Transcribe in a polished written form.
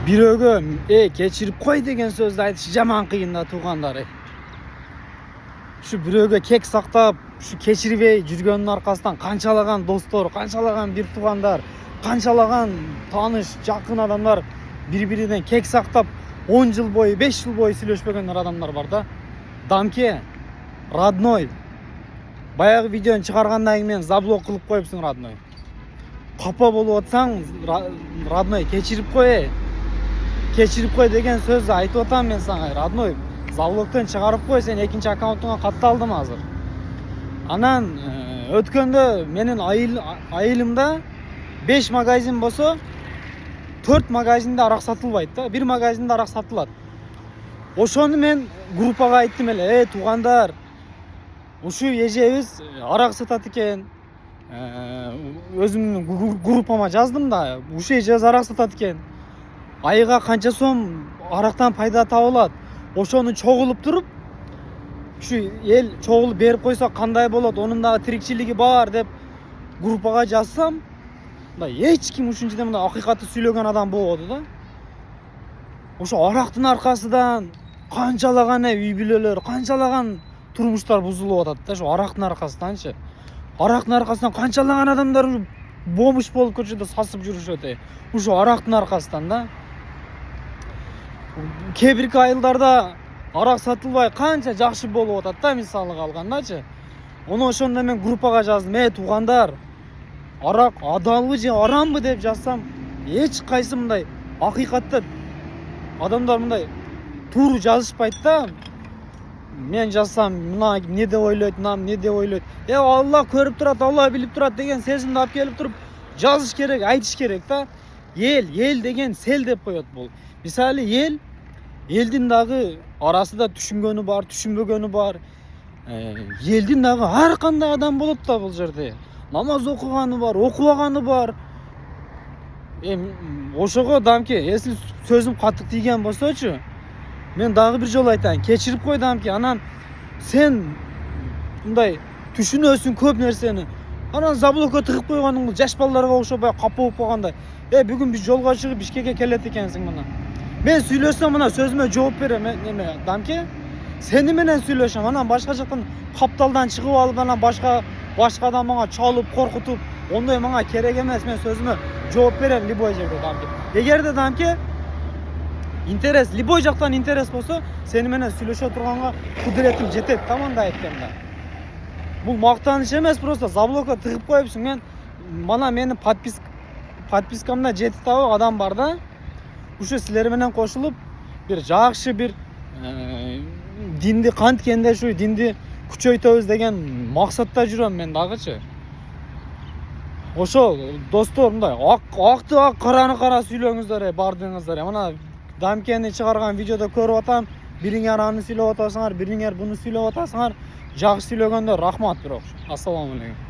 Бирөөгө кечирип кой деген сөздү айтыш жаман кыйын да туугандары. Ушу бирөөгө кек сактап, ушу кечирбей жүргөндүн аркасынан канчалаган достор, канчалаган бир туугандар, канчалаган тааныш, жакын адамдар бири-биринен кек сактап 10 жыл бою, 5 жыл бою сүйлөшпөгөн адамдар бар да. Дамке, родной. Баягы видеону чыгаргандан кийин мен заблок кылып коюпсуң, родной. Капа болуп атсаң, родной, кечирип кой. Кечирип кой деген сөздү айтып атам мен сага, родной. Заблоктон чыгарып кой, сен экинчи аккаунтуңа катталдым азыр. Анан өткөндө менин айылымда 5 магазин болсо 4 магазинде арак сатылбайт да, 1 магазинде арак сатылат. Ошону мен группага айттым эле, туугандар, ушу эжебиз арак сатат экен. Өзүмдүн группама жаздым да, ушу эжебиз арак сатат экен. Айга канча сом арактан пайда табылат? Ошону чогулуп туруп, ушу эл чогулуп берип койсо кандай болот? Онун дагы тирикчилиги бар деп группага жазсам, мындай эч ким ушунча мындай акыйкатты сүйлөгөн адам болбоду да. Ошо арактын аркасынан канчалаган үй бүлөлөр, канчалаган турмуштар бузулуп атат да, ошо арактын аркасынанчы. Арактын аркасынан канчалаган адамдар бомуш болуп көчөдө сасып жүрүшөт. Ушо арактын аркасынан да. Кээ бирки айылдарда арак сатылбай канча жакшы болуп атат да, мисалга алгандачы. Ошондо мен группага жаздым, туугандар, арак адалбы же арамбы деп жазсам, эч кайсы мындай акыйкатты адамдар мындай тууру жазышпайт да. Мен жазсам, мына эмне деп ойлойт, мына эмне деп ойлойт. Алла көрүп турат, Алла билип турат деген сезимди алып келип туруп жазыш керек, айтыш керек да. Эл деген сел деп коет бул. Мисалы элдин дагы арасында түшүнгөнү бар, түшүнбөгөнү бар. Элдин дагы ар кандай адам болот да бул жерде. Намаз окуганы бар, окубаганы бар. Ошого Дамке, если сөзүм катык тийген болсочу, мен дагы бир жолу айтайын, кечирип кой Дамке. Анан сен мындай түшүнөсүң көп нерсени. Анан заблокко тыгып койгоның бул жаш балдарга окшоп капа болуп калгандай. Бүгүн биз жолго чыгып Бишкекке келет экенсиң мына. Мен сүйлөсөм мына сөзүмө жооп берем, неме Дамке? Сени менен сүйлөшөм, анан башка жактан капталдан чыгып алып, анан башка адам мага чалып, коркутуп, ондой мага керек эмес. Мен сөзүмө жооп берем любой жерде, Дамке. Эгерде Дамке интерес, любой жактан интерес болсо, сени менен сүйлөшө турганга кудуретим жетет, таманда айтканда. Бул мактаныш эмес, просто заблокко тыгып коюпсуң. Мен мана менин подпискамда 7 адам бар да. Ушу силер менен кошулуп бир жакшы бир динди канткенде ушу динди күчөйтөбүз деген максатта жүрөм мен дагычы. Ошол достор мындай акты ак, караны кара сүйлөңүздөр, бардыңыздар. Мына Дамкени чыгарган видеодо көрүп атам. Бириңер аны сүйлөп атасыңар, бириңер буну сүйлөп атасыңар. Жакшы сүйлөгөндөр рахмат бирок. Ассаламу алейкум.